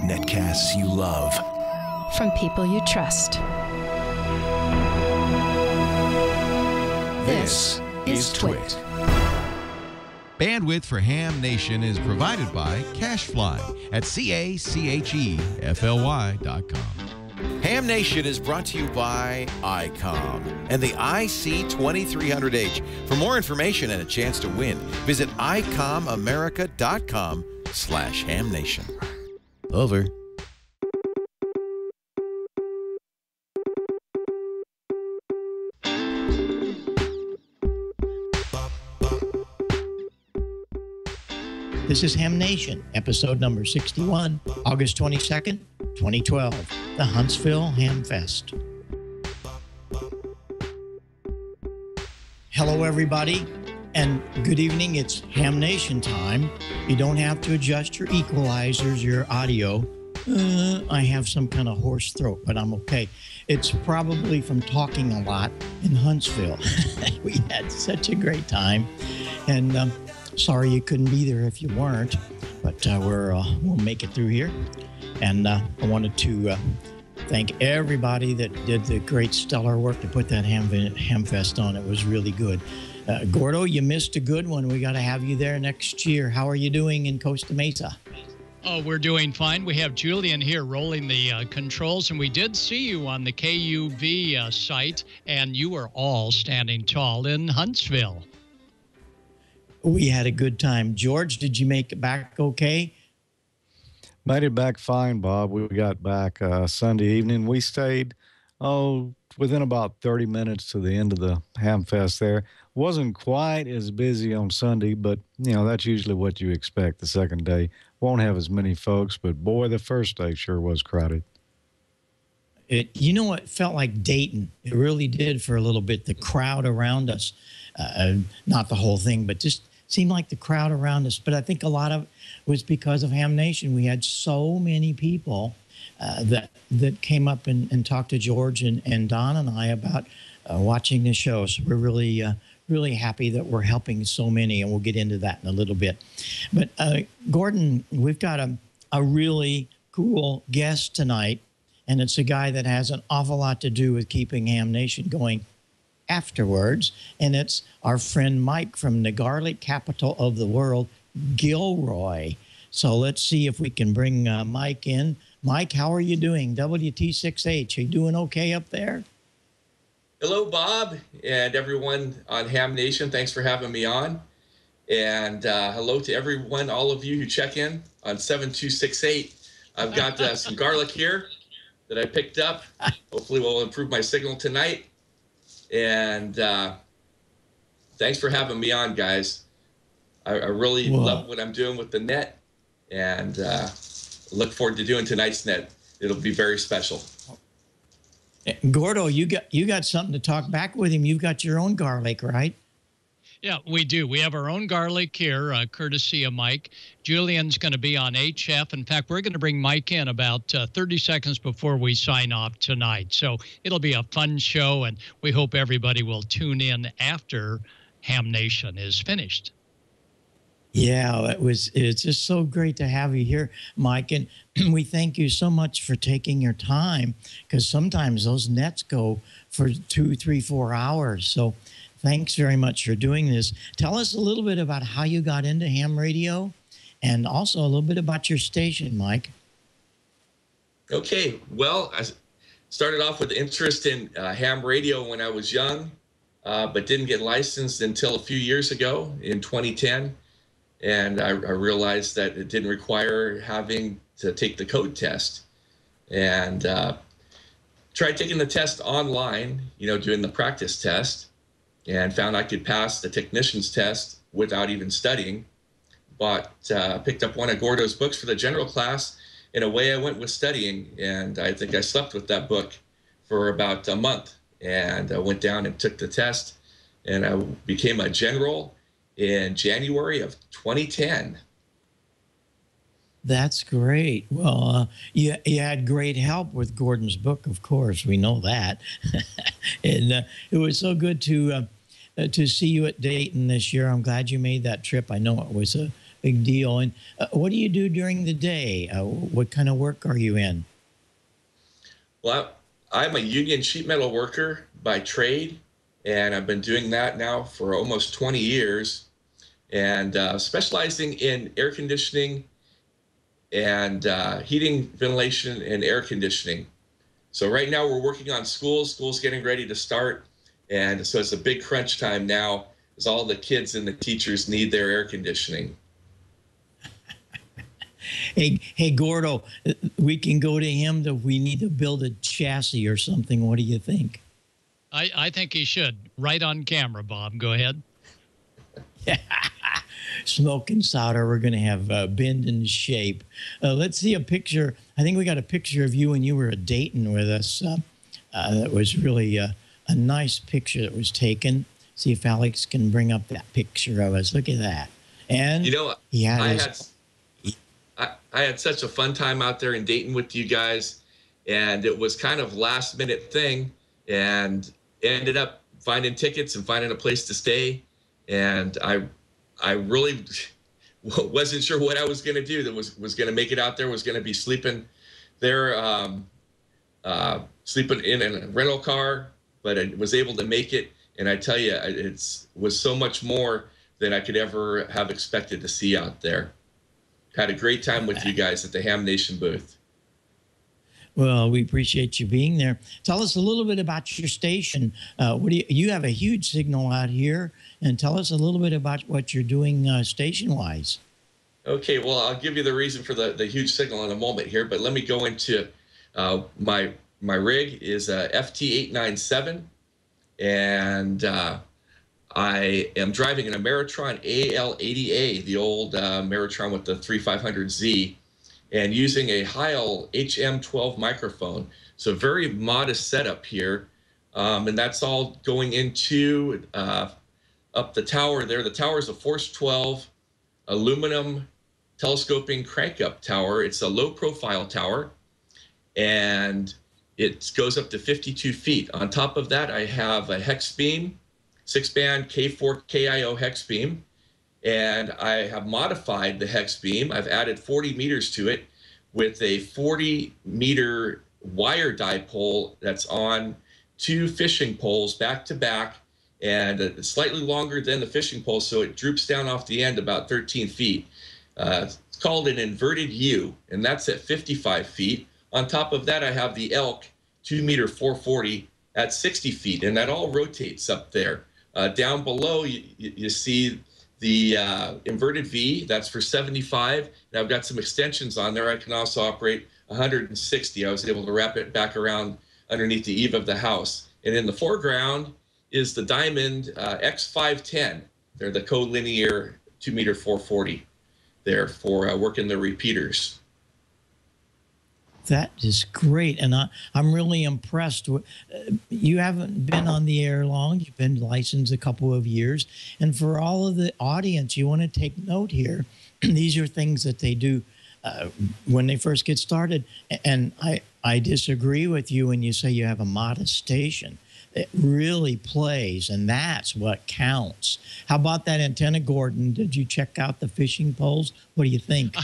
Netcasts you love. From people you trust. This is TWiT. Bandwidth for Ham Nation is provided by Cachefly at CACHEFLY.com. Ham Nation is brought to you by ICOM and the IC2300H. For more information and a chance to win, visit ICOMAmerica.com/HamNation. Over. This is Ham Nation, episode number 61, August 22nd, 2012, the Huntsville Hamfest. Hello, everybody, and good evening. It's Ham Nation time. You don't have to adjust your equalizers, your audio. I have some kind of hoarse throat, but I'm okay. It's probably from talking a lot in Huntsville. We had such a great time, and sorry you couldn't be there if you weren't, but we'll make it through here. And I wanted to thank everybody that did the great stellar work to put that Hamfest on. It was really good. Gordo, you missed a good one. We got to have you there next year. How are you doing in Costa Mesa? Oh, we're doing fine. We have Julian here rolling the controls, and we did see you on the KUV site, and you were all standing tall in Huntsville. We had a good time. George, did you make it back okay? Made it back fine, Bob. We got back Sunday evening. We stayed, within about 30 minutes to the end of the Hamfest there. Wasn't quite as busy on Sunday, but, you know, that's usually what you expect. The second day won't have as many folks, but, boy, the first day sure was crowded. It felt like Dayton. It really did for a little bit. The crowd around us, not the whole thing, but just seemed like the crowd around us. But I think a lot of it was because of Ham Nation. We had so many people that came up and talked to George and Don and I about watching the show. So we're really happy that we're helping so many, and we'll get into that in a little bit. But Gordon, we've got a really cool guest tonight, and it's a guy that has an awful lot to do with keeping Ham Nation going afterwards, and it's our friend Mike from the garlic capital of the world, Gilroy. So let's see if we can bring Mike in. Mike, how are you doing? WT6H, are you doing okay up there? Hello, Bob, and everyone on Ham Nation. Thanks for having me on. And hello to everyone, all of you who check in on 7268. I've got some garlic here that I picked up. Hopefully will improve my signal tonight. And thanks for having me on, guys. I really love what I'm doing with the net, and look forward to doing tonight's net. It'll be very special. Gordo, you got something to talk back with him. You've got your own garlic, right? Yeah, we do. We have our own garlic here, courtesy of Mike. Julian's going to be on HF. In fact, we're going to bring Mike in about 30 seconds before we sign off tonight. So it'll be a fun show, and we hope everybody will tune in after Ham Nation is finished. Yeah, it's just so great to have you here, Mike. And we thank you so much for taking your time, because sometimes those nets go for 2, 3, 4 hours. So thanks very much for doing this. Tell us a little bit about how you got into ham radio, and also a little bit about your station, Mike. Okay, well, I started off with interest in ham radio when I was young, but didn't get licensed until a few years ago in 2010. And I realized that it didn't require having to take the code test. And tried taking the test online, doing the practice test, and found I could pass the technician's test without even studying. Picked up one of Gordo's books for the general class, and away I went with studying. And I think I slept with that book for about a month. And I went down and took the test, and I became a general in January of 2010. That's great. Well, you had great help with Gordon's book, of course. We know that. And it was so good to see you at Dayton this year. I'm glad you made that trip. I know it was a big deal. And what do you do during the day? What kind of work are you in? Well, I'm a union sheet metal worker by trade, and I've been doing that now for almost 20 years, and specializing in air conditioning and heating, ventilation, and air conditioning. So right now we're working on schools getting ready to start, and so it's a big crunch time now as all the kids and the teachers need their air conditioning. Hey, Gordo, we can go to him if we need to build a chassis or something. What do you think? I think he should. Right on camera, Bob. Go ahead. Smoke and solder. We're going to have bend and shape. Let's see a picture. I think we got a picture of you when you were at Dayton with us. That was really a nice picture that was taken. See if Alex can bring up that picture of us. Look at that. And you know, he had I had such a fun time out there in Dayton with you guys, and it was kind of last minute thing, and ended up finding tickets and finding a place to stay. And I really wasn't sure what I was going to do. That was going to make it out there, was going to be sleeping there, sleeping in a rental car, but I was able to make it. And I tell you, it was so much more than I could ever have expected to see out there. Had a great time with you guys at the Ham Nation booth. Well, we appreciate you being there. Tell us a little bit about your station. What do you have a huge signal out here, and tell us a little bit about what you're doing station-wise. Okay, well, I'll give you the reason for the huge signal in a moment here, but let me go into my rig is a FT897, and I am driving an Ameritron AL80A, the old Ameritron with the 3500Z, and using a Heil HM12 microphone. So very modest setup here. And that's all going into up the tower there. The tower is a Force 12 aluminum telescoping crank-up tower. It's a low-profile tower, and it goes up to 52 feet. On top of that, I have a hex beam, 6-band K4 KIO hex beam, and I have modified the hex beam. I've added 40 meters to it with a 40-meter wire dipole that's on 2 fishing poles back to back, and it's slightly longer than the fishing pole, so it droops down off the end about 13 feet. It's called an inverted U, and that's at 55 feet. On top of that, I have the Elk 2-meter 440 at 60 feet, and that all rotates up there. Down below, you see the inverted V, that's for 75. And I've got some extensions on there. I can also operate 160. I was able to wrap it back around underneath the eave of the house. And in the foreground is the Diamond X510. They're the collinear 2-meter 440 there for working the repeaters. That is great, and I'm really impressed. You haven't been on the air long. You've been licensed a couple of years. And for all of the audience, you want to take note here. These are things that they do when they first get started. And I disagree with you when you say you have a modest station. It really plays, and that's what counts. How about that antenna, Gordon? Did you check out the fishing poles? What do you think?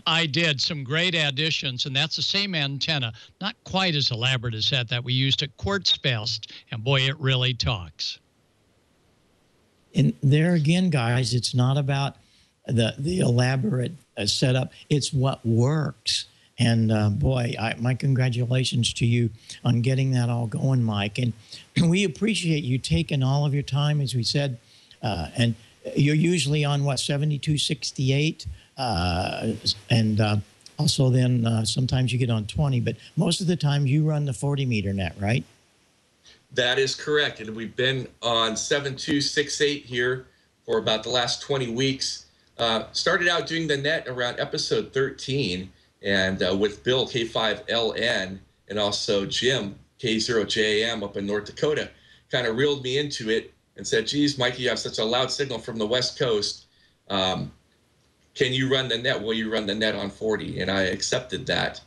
I did. Some great additions, and that's the same antenna. Not quite as elaborate as that we used at Quartz Fest, and boy, it really talks. And there again, guys, it's not about the elaborate setup. It's what works. And boy, my congratulations to you on getting that all going, Mike. And we appreciate you taking all of your time, as we said. And you're usually on, what, 7268? And also then sometimes you get on 20. But most of the time you run the 40-meter net, right? That is correct. And we've been on 7268 here for about the last 20 weeks. Started out doing the net around episode 13. And with Bill, K5LN, and also Jim, K0JM up in North Dakota, kind of reeled me into it and said, geez, Mikey, you have such a loud signal from the West Coast. Can you run the net? Will you run the net on 40? And I accepted that.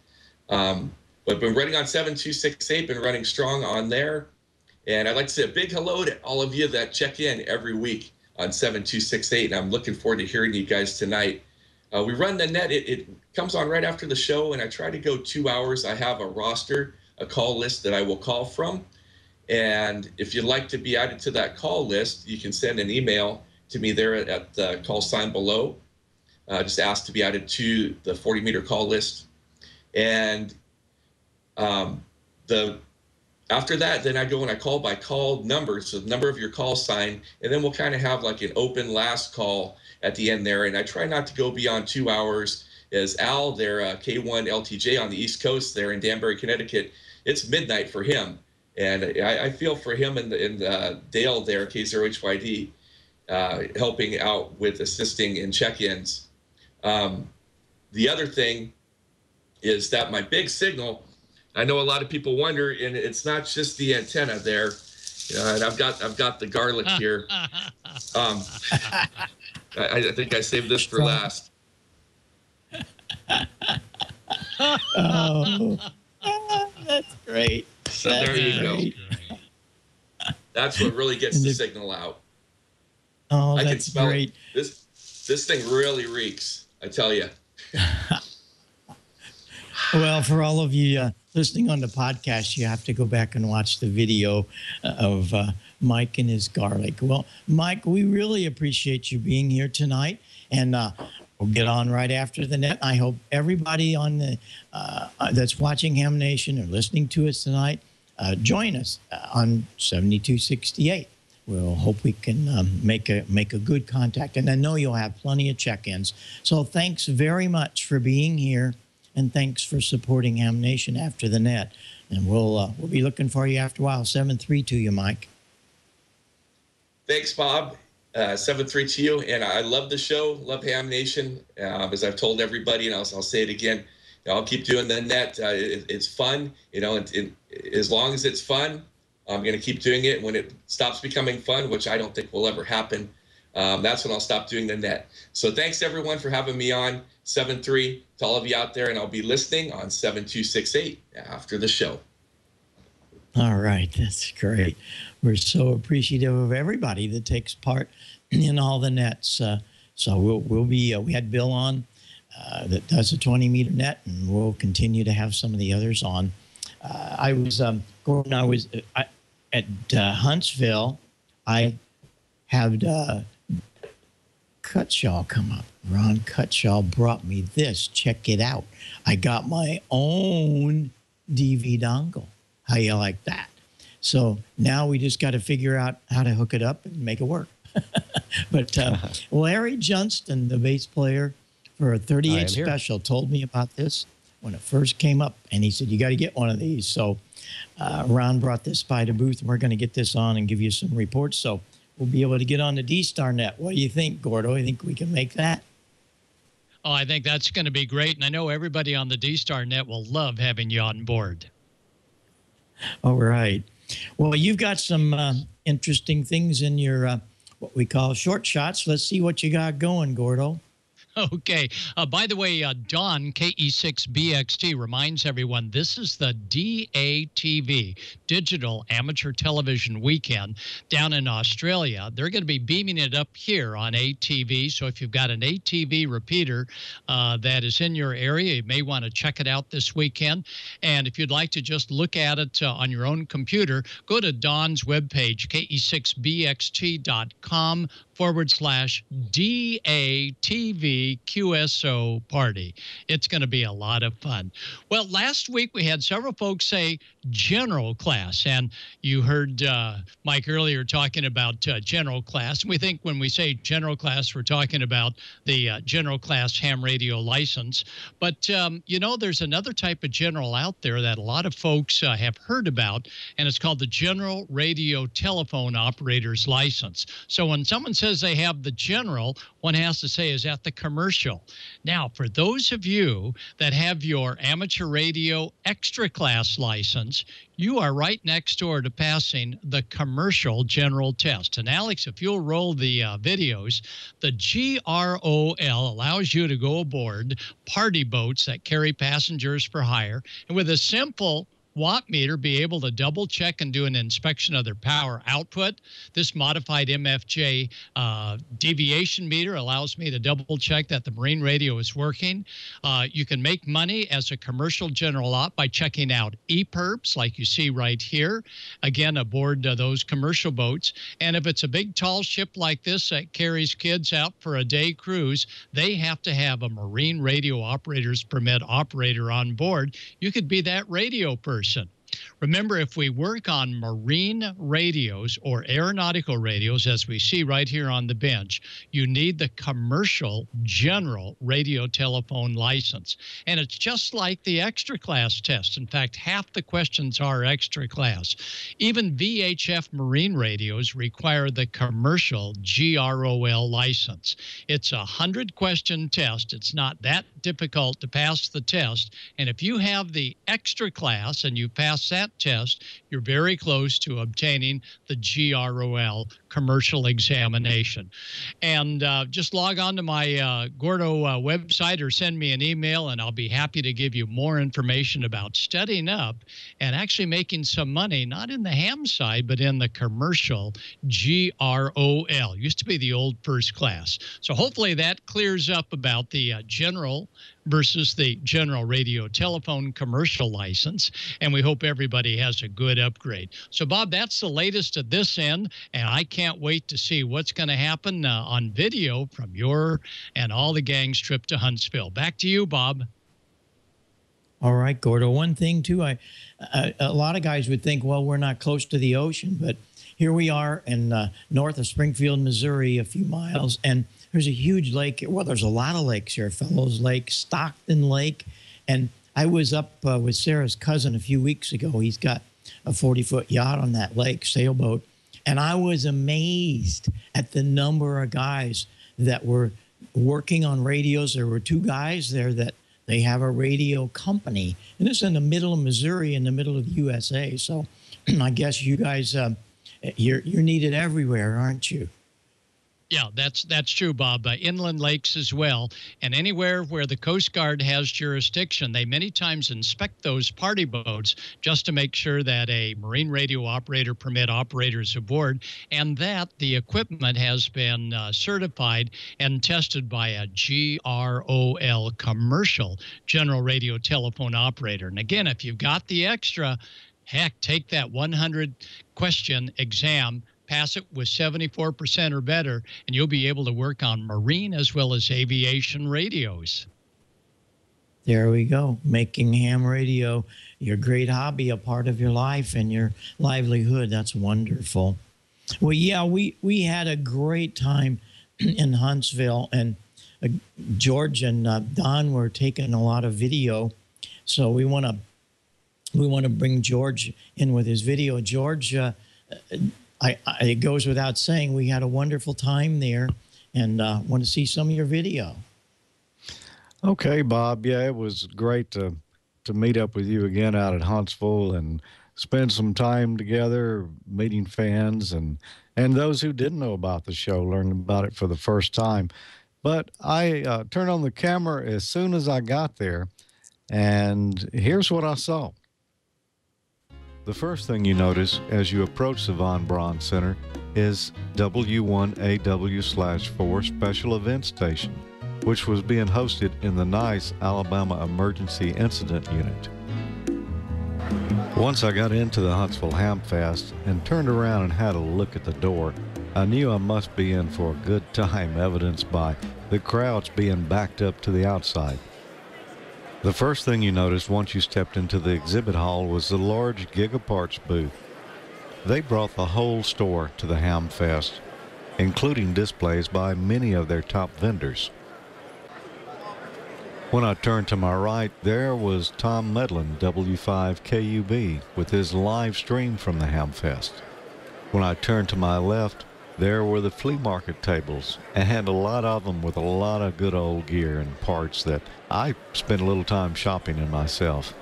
But been running on 7268, been running strong on there. And I'd like to say a big hello to all of you that check in every week. on 7268, and I'm looking forward to hearing you guys tonight. We run the net. It comes on right after the show, and I try to go 2 hours. I have a roster, a call list that I will call from. And if you'd like to be added to that call list, you can send an email to me there at the call sign below. Just ask to be added to the 40-meter call list. And after that, then I go and I call by call number, so the number of your call sign, and then we'll kind of have like an open last call at the end there. And I try not to go beyond 2 hours. As Al there, K1 LTJ on the East Coast there in Danbury, Connecticut, it's midnight for him. And I feel for him and Dale there, K0HYD, helping out with assisting in check-ins. The other thing is that my big signal, I know a lot of people wonder, and it's not just the antenna there. And I've got the garlic here. I think I saved this for last. Oh, that's great. So there you go. That's what really gets the signal out. Oh, I can that's smell great. it. This thing really reeks, I tell you. Well, for all of you listening on the podcast, you have to go back and watch the video of Mike and his garlic. Well, Mike, we really appreciate you being here tonight, and we'll get on right after the net. I hope everybody on the that's watching Ham Nation or listening to us tonight, join us on 7268. We'll hope we can make a good contact, and I know you'll have plenty of check-ins. So thanks very much for being here. And thanks for supporting Ham Nation after the net. And we'll be looking for you after a while. 7-3 to you, Mike. Thanks, Bob. 7-3 to you. And I love the show. Love Ham Nation. As I've told everybody, and I'll say it again, I'll keep doing the net. It's fun. As long as it's fun, I'm going to keep doing it. When it stops becoming fun, which I don't think will ever happen, that's when I'll stop doing the net. So thanks, everyone, for having me on. 7-3 to all of you out there, and I'll be listening on 7268 after the show. All right, that's great. We're so appreciative of everybody that takes part in all the nets. So we'll be. We had Bill on that does a 20-meter net, and we'll continue to have some of the others on. Gordon. I was at Huntsville. I had Cutshaw come up. Ron Cutshaw brought me this. Check it out. I got my own DV dongle. How you like that? So now we just got to figure out how to hook it up and make it work. But Larry Johnston, the bass player for a 38 special, told me about this when it first came up. And he said, you got to get one of these. So Ron brought this by the booth, and we're going to get this on and give you some reports. So we'll be able to get on the D-Star net. What do you think, Gordo? You think we can make that? Oh, I think that's going to be great. And I know everybody on the D-Star net will love having you on board. All right. Well, you've got some interesting things in your what we call short shots. Let's see what you got going, Gordo. Okay. By the way, Don, KE6BXT, reminds everyone this is the DATV, Digital Amateur Television Weekend, down in Australia. They're going to be beaming it up here on ATV. So if you've got an ATV repeater that is in your area, you may want to check it out this weekend. And if you'd like to just look at it on your own computer, go to Don's webpage, KE6BXT.com/DATV QSO party. It's going to be a lot of fun. Well, last week we had several folks say general class, and you heard Mike earlier talking about general class. We think when we say general class, we're talking about the general class ham radio license. But, there's another type of general out there that a lot of folks have heard about, and it's called the General Radio Telephone Operator's License. So when someone says they have the general, one has to say, is that the commercial? Now, for those of you that have your amateur radio extra class license, you are right next door to passing the commercial general test. And Alex, if you'll roll the videos, the GROL allows you to go aboard party boats that carry passengers for hire. And with a simple watt meter be able to double check and do an inspection of their power output. This modified MFJ deviation meter allows me to double check that the marine radio is working. You can make money as a commercial general op by checking out EPIRBs like you see right here, again aboard those commercial boats. And if it's a big tall ship like this that carries kids out for a day cruise, they have to have a marine radio operator's permit operator on board. You could be that radio person. Remember, if we work on marine radios or aeronautical radios, as we see right here on the bench, you need the commercial general radio telephone license. And it's just like the extra class test. In fact, half the questions are extra class. Even VHF marine radios require the commercial GROL license. It's a 100-question test. It's not that difficult to pass the test. And if you have the extra class and you pass that test, you're very close to obtaining the GROL commercial examination. And just log on to my Gordo website or send me an email, and I'll be happy to give you more information about studying up and actually making some money, not in the ham side, but in the commercial GROL. Used to be the old first class. So hopefully that clears up about the general versus the general radio telephone commercial license, and we hope everybody has a good upgrade. So, Bob, that's the latest at this end, and I can't wait to see what's going to happen on video from your and all the gang's trip to Huntsville. Back to you, Bob. All right, Gordo. One thing, too, a lot of guys would think, well, we're not close to the ocean, but here we are in north of Springfield, Missouri, a few miles, and there's a huge lake. Well, there's a lot of lakes here. Fellows Lake, Stockton Lake. And I was up with Sarah's cousin a few weeks ago. He's got a 40-foot yacht on that lake, sailboat. And I was amazed at the number of guys that were working on radios. There were 2 guys there that they have a radio company. And this is in the middle of Missouri, in the middle of the USA. So I guess you guys, you're needed everywhere, aren't you? Yeah, that's true, Bob. Inland lakes as well. And anywhere where the Coast Guard has jurisdiction, they many times inspect those party boats just to make sure that a marine radio operator permit operator is aboard and that the equipment has been certified and tested by a GROL commercial general radio telephone operator. And again, if you've got the extra, heck, take that 100-question exam, pass it with 74% or better, and you'll be able to work on marine as well as aviation radios. There we go. Making ham radio your great hobby, a part of your life and your livelihood. That's wonderful. Well, yeah, we had a great time in Huntsville, and George and Don were taking a lot of video. So we want to bring George in with his video. George, it goes without saying, we had a wonderful time there, and want to see some of your video. Okay, Bob. Yeah, it was great to meet up with you again out at Huntsville and spend some time together, meeting fans and those who didn't know about the show, learning about it for the first time. But I turned on the camera as soon as I got there, and here's what I saw. The first thing you notice as you approach the Von Braun Center is W1AW/4 Special Event Station, which was being hosted in the nice Alabama Emergency Incident Unit. Once I got into the Huntsville Hamfest and turned around and had a look at the door, I knew I must be in for a good time, evidenced by the crowds being backed up to the outside. The first thing you noticed once you stepped into the exhibit hall was the large Gigaparts booth. They brought the whole store to the Hamfest, including displays by many of their top vendors. When I turned to my right, there was Tom Medlin, W5KUB, with his live stream from the Hamfest. When I turned to my left, there were the flea market tables, and a lot of them with a lot of good old gear and parts that I spent a little time shopping in myself.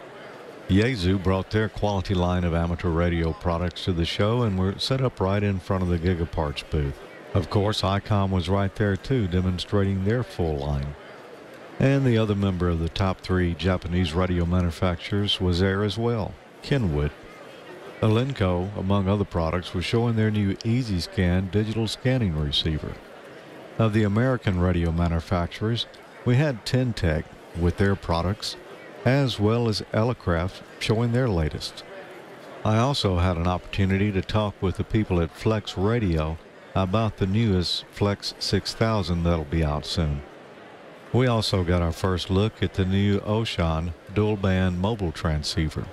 Yaesu brought their quality line of amateur radio products to the show and were set up right in front of the Gigaparts booth. Of course, ICOM was right there too, demonstrating their full line. And the other member of the top 3 Japanese radio manufacturers was there as well. Kenwood. Alenco, among other products, was showing their new EasyScan digital scanning receiver. Of the American radio manufacturers, we had Tentec with their products, as well as Elecraft showing their latest. I also had an opportunity to talk with the people at Flex Radio about the newest Flex 6000 that'll be out soon. We also got our first look at the new Ocean dual-band mobile transceiver.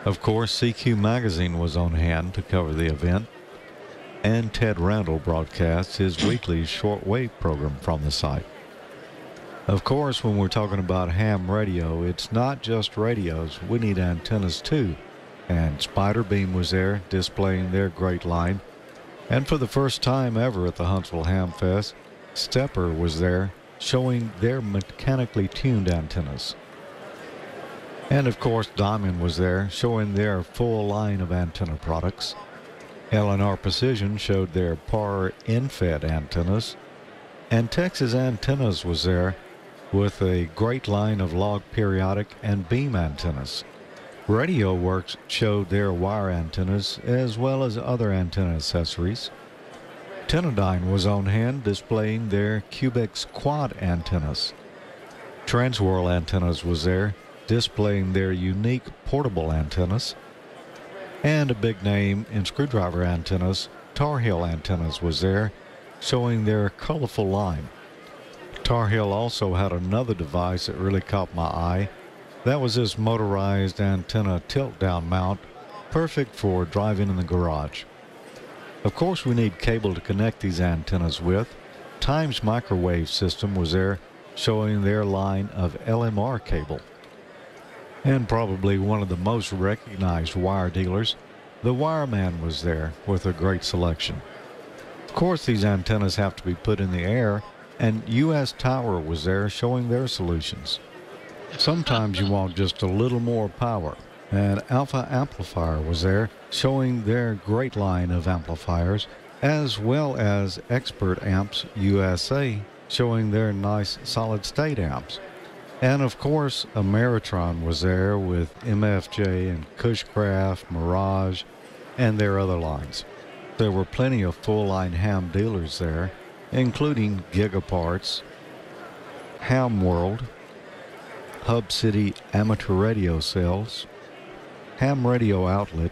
Of course, CQ Magazine was on hand to cover the event, and Ted Randall broadcasts his weekly shortwave program from the site. Of course, when we're talking about ham radio, it's not just radios. We need antennas too. And Spider Beam was there displaying their great line. And for the first time ever at the Huntsville Hamfest, Stepper was there showing their mechanically tuned antennas. And of course, Diamond was there showing their full line of antenna products. L&R Precision showed their PAR in-fed antennas. And Texas Antennas was there with a great line of log periodic and beam antennas. Radio Works showed their wire antennas as well as other antenna accessories. Tenadyne was on hand displaying their Cubex quad antennas. Transworld Antennas was there displaying their unique portable antennas. And a big name in screwdriver antennas, Tar Heel Antennas was there showing their colorful line. Tar Heel also had another device that really caught my eye. That was this motorized antenna tilt-down mount, perfect for driving in the garage. Of course, we need cable to connect these antennas with. Times Microwave System was there showing their line of LMR cable. And probably one of the most recognized wire dealers, the Wireman was there with a great selection. Of course, these antennas have to be put in the air, and US Tower was there showing their solutions. Sometimes you want just a little more power, and Alpha Amplifier was there showing their great line of amplifiers, as well as Expert Amps USA showing their nice solid-state amps. And of course, Ameritron was there with MFJ and Cushcraft, Mirage, and their other lines. There were plenty of full-line ham dealers there, including Gigaparts, Ham World, Hub City Amateur Radio Sales, Ham Radio Outlet,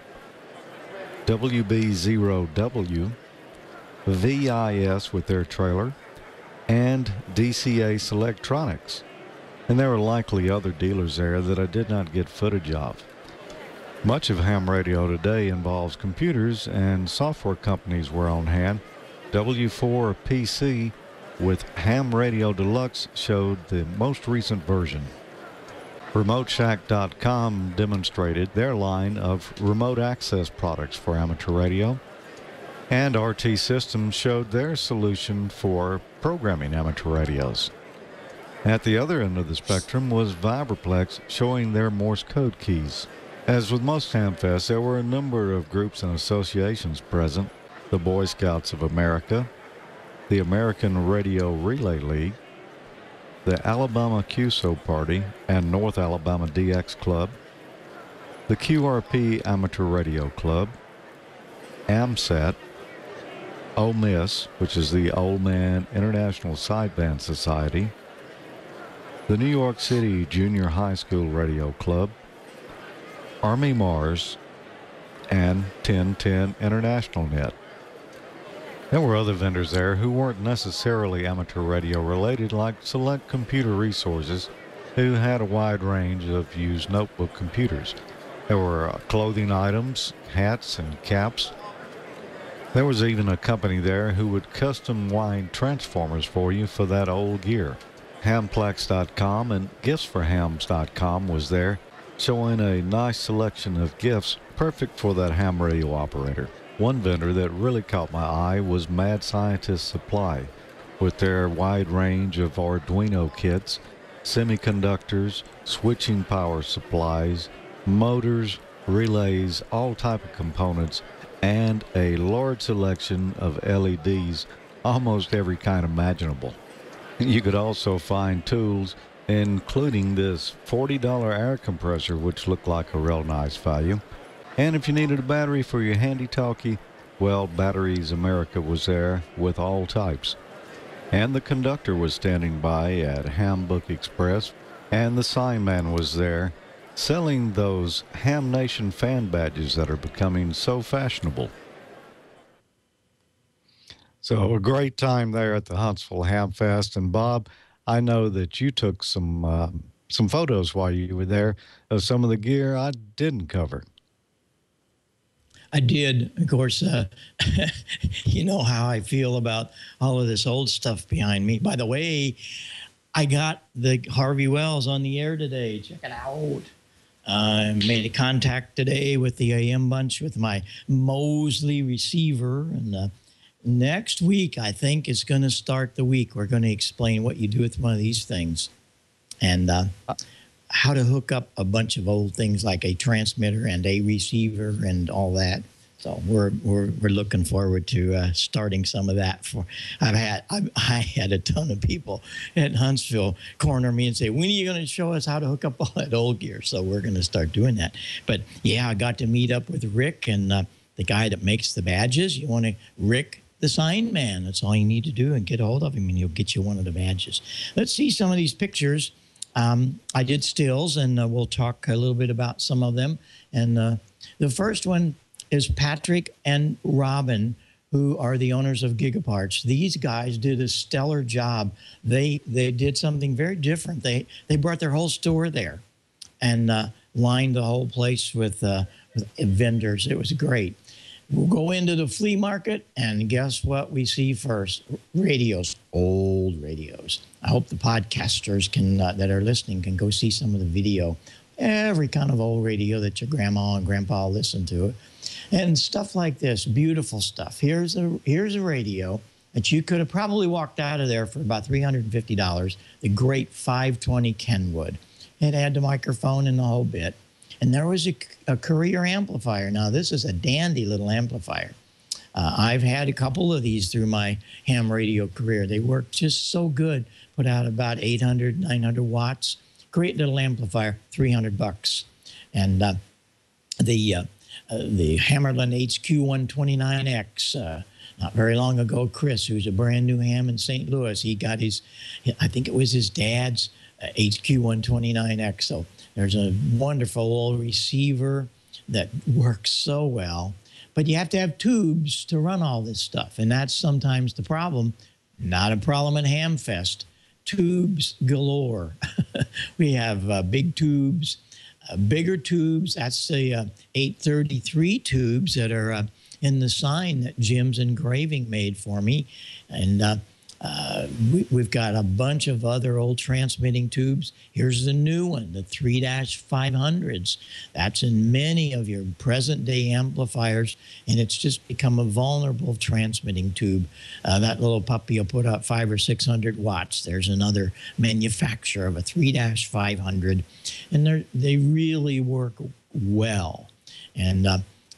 WB0W, VIS with their trailer, and DCA Selectronics. And there were likely other dealers there that I did not get footage of. Much of ham radio today involves computers, and software companies were on hand. W4 PC with Ham Radio Deluxe showed the most recent version. RemoteShack.com demonstrated their line of remote access products for amateur radio. And RT Systems showed their solution for programming amateur radios. At the other end of the spectrum was Vibraplex showing their Morse code keys. As with most Hamfests, there were a number of groups and associations present. The Boy Scouts of America, the American Radio Relay League, the Alabama QSO Party and North Alabama DX Club, the QRP Amateur Radio Club, AMSAT, Ole Miss, which is the Old Man International Sideband Society, the New York City Junior High School Radio Club, Army Mars, and 1010 International Net. There were other vendors there who weren't necessarily amateur radio related, like Select Computer Resources, who had a wide range of used notebook computers. There were clothing items, hats, and caps. There was even a company there who would custom wind transformers for you for that old gear. Hamplex.com and giftsforhams.com was there, showing a nice selection of gifts perfect for that ham radio operator. One vendor that really caught my eye was Mad Scientist Supply, with their wide range of Arduino kits, semiconductors, switching power supplies, motors, relays, all type of components, and a large selection of LEDs, almost every kind imaginable. You could also find tools including this $40 air compressor, which looked like a real nice value. And if you needed a battery for your handy-talkie, well, Batteries America was there with all types. And the conductor was standing by at Hambook Express, and the sign man was there selling those Ham Nation fan badges that are becoming so fashionable. So a great time there at the Huntsville Hamfest. And Bob, I know that you took some photos while you were there of some of the gear I didn't cover. I did. Of course, you know how I feel about all of this old stuff behind me. By the way, I got the Harvey Wells on the air today. Check it out. I made a contact today with the AM bunch with my Mosley receiver. And next week, I think, is going to start the week. We're going to explain what you do with one of these things and how to hook up a bunch of old things like a transmitter and a receiver and all that. So we're looking forward to starting some of that. I had a ton of people at Huntsville corner me and say, when are you going to show us how to hook up all that old gear? So we're going to start doing that. But yeah, I got to meet up with Rick and the guy that makes the badges. You want to Rick the sign man. That's all you need to do, and get a hold of him and he'll get you one of the badges. Let's see some of these pictures. I did stills, and we'll talk a little bit about some of them. And the first one is Patrick and Robin, who are the owners of Gigaparts. These guys did a stellar job. They did something very different. They brought their whole store there and lined the whole place with vendors. It was great. We'll go into the flea market, and guess what we see first? Radios, old radios. I hope the podcasters can that are listening can go see some of the video. Every kind of old radio that your grandma and grandpa listened to, and stuff like this, beautiful stuff. Here's a radio that you could have probably walked out of there for about $350. The great 520 Kenwood. It had the microphone and the whole bit. And there was a Carrier amplifier. Now, this is a dandy little amplifier. I've had a couple of these through my ham radio career. They work just so good. Put out about 800, 900 watts. Great little amplifier, $300. And the Hammerlin HQ129X, not very long ago, Chris, who's a brand new ham in St. Louis, he got his, I think it was his dad's HQ129X. So there's a wonderful old receiver that works so well. But you have to have tubes to run all this stuff. And that's sometimes the problem. Not a problem in Hamfest. Tubes galore. We have big tubes, bigger tubes. That's the 833 tubes that are in the sign that Jim's engraving made for me. And we've got a bunch of other old transmitting tubes. Here's the new one, the 3-500s. That's in many of your present-day amplifiers, and it's just become a vulnerable transmitting tube. That little puppy will put out 500 or 600 watts. There's another manufacturer of a 3-500, and they really work well. And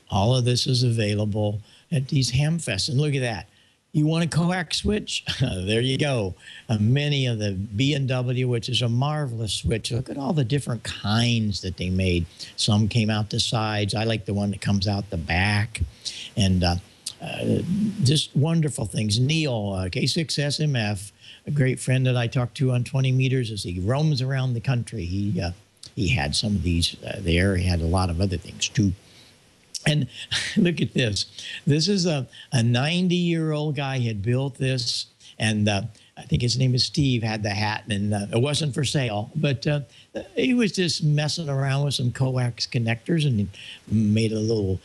all of this is available at these Hamfests. And look at that. You want a coax switch? There you go. Many of the B&W, which is a marvelous switch. Look at all the different kinds that they made. Some came out the sides. I like the one that comes out the back. And just wonderful things. Neil, K6SMF, a great friend that I talked to on 20 meters as he roams around the country. He had some of these there. He had a lot of other things too. And look at this. This is a 90-year-old guy had built this, and I think his name is Steve, had the hat, and it wasn't for sale, but he was just messing around with some coax connectors and made a little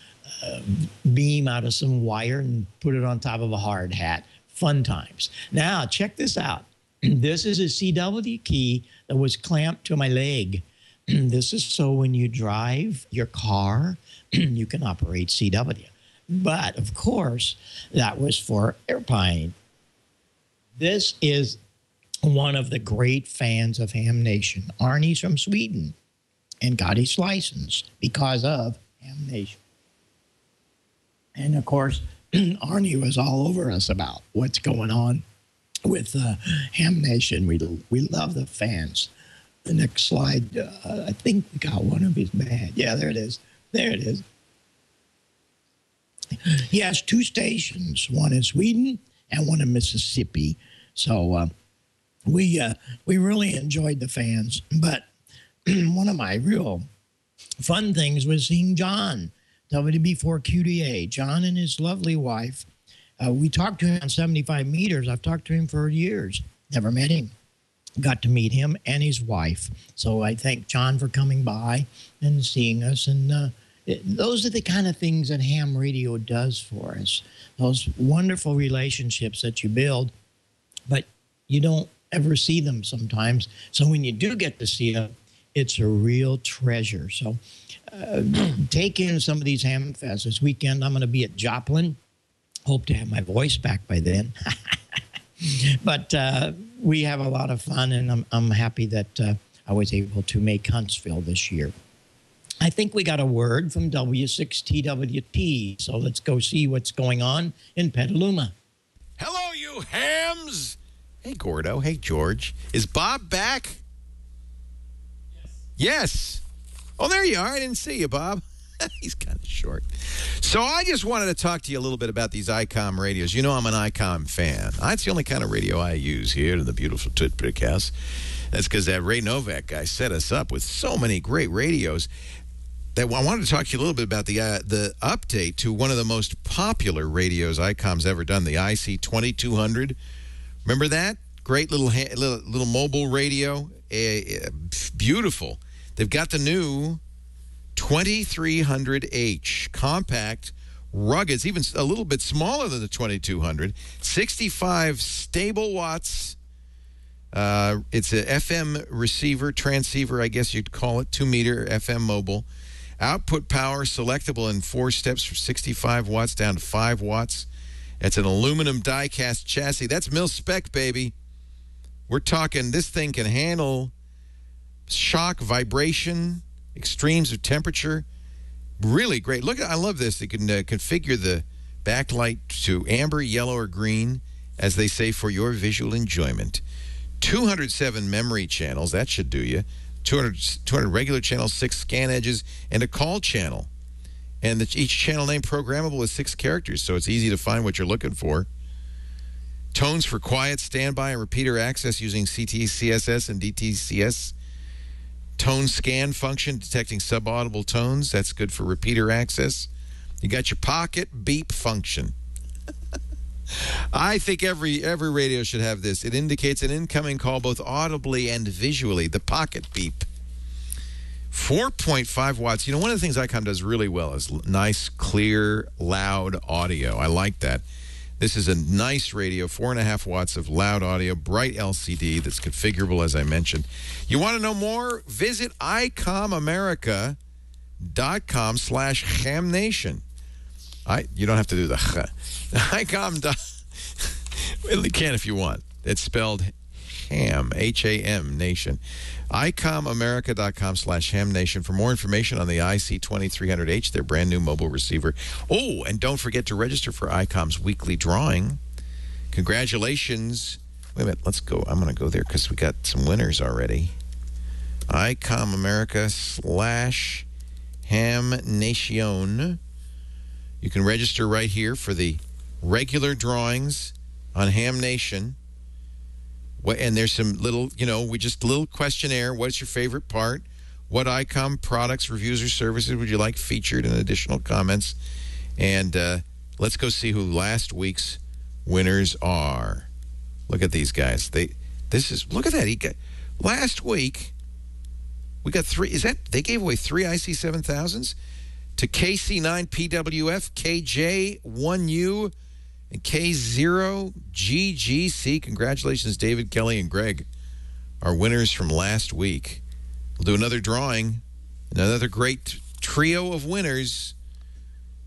beam out of some wire and put it on top of a hard hat. Fun times. Now, check this out. This is a CW key that was clamped to my leg. This is so when you drive your car, you can operate CW. But, of course, that was for airplane. This is one of the great fans of Ham Nation. Arnie's from Sweden and got his license because of Ham Nation. And, of course, Arnie was all over us about what's going on with Ham Nation. We love the fans. The next slide, I think we got one of his bad. Yeah, there it is. There it is. He has 2 stations, one in Sweden and one in Mississippi. So we really enjoyed the fans. But one of my real fun things was seeing John, WB4QDA. John and his lovely wife. We talked to him on 75 meters. I've talked to him for years. Never met him. Got to meet him and his wife. So I thank John for coming by and seeing us. And those are the kind of things that ham radio does for us. Those wonderful relationships that you build, but you don't ever see them sometimes. So when you do get to see them, it's a real treasure. So take in some of these ham fests. This weekend, I'm going to be at Joplin. Hope to have my voice back by then. But we have a lot of fun, and I'm happy that I was able to make Huntsville this year. I think we got a word from W6TWT, so let's go see what's going on in Petaluma. Hello, you hams. Hey, Gordo. Hey, George. Is Bob back? Yes. Oh, there you are. I didn't see you, Bob. He's kind of short. So I just wanted to talk to you a little bit about these ICOM radios. You know I'm an ICOM fan. That's the only kind of radio I use here in the beautiful TWiT house. That's because that Ray Novak guy set us up with so many great radios. That I wanted to talk to you a little bit about the update to one of the most popular radios ICOM's ever done, the IC 2200. Remember that? Great little mobile radio. Beautiful. They've got the new 2300H, compact, rugged, it's even a little bit smaller than the 2200, 65 stable watts. It's a FM receiver, transceiver, I guess you'd call it, 2-meter FM mobile. Output power selectable in 4 steps from 65 watts down to 5 watts. It's an aluminum die-cast chassis. That's mil-spec, baby. We're talking this thing can handle shock, vibration, extremes of temperature. Really great. Look, I love this. You can configure the backlight to amber, yellow, or green, as they say, for your visual enjoyment. 207 memory channels. That should do you. 200 regular channels, 6 scan edges, and a call channel. And each channel name programmable with 6 characters, so it's easy to find what you're looking for. Tones for quiet, standby, and repeater access using CTCSS and DTCS. Tone scan function, detecting subaudible tones. That's good for repeater access. You got your pocket beep function. I think every radio should have this. It indicates an incoming call both audibly and visually, the pocket beep. 4.5 watts. You know, one of the things ICOM does really well is nice, clear, loud audio. I like that. This is a nice radio, 4.5 watts of loud audio, bright LCD that's configurable, as I mentioned. You want to know more? Visit icomamerica.com/hamnation. You don't have to do the ICOM. Well, you can if you want. It's spelled ham, H-A-M, nation. icomamerica.com/hamnation for more information on the IC 2300H, their brand new mobile receiver. Oh, and don't forget to register for ICOM's weekly drawing. Congratulations. Wait a minute, let's go. I'm going to go there because we got some winners already. icomamerica/hamnation. You can register right here for the regular drawings on Ham Nation. And there's some little, little questionnaire. What's your favorite part? What ICOM products, reviews, or services would you like featured in additional comments? And let's go see who last week's winners are. Look at these guys. Look at that. Last week, we got 3. They gave away 3 IC7000s to KC9PWF, KJ1U, and K0GGC. Congratulations, David, Kelly, and Greg, our winners from last week. We'll do another drawing, another great trio of winners.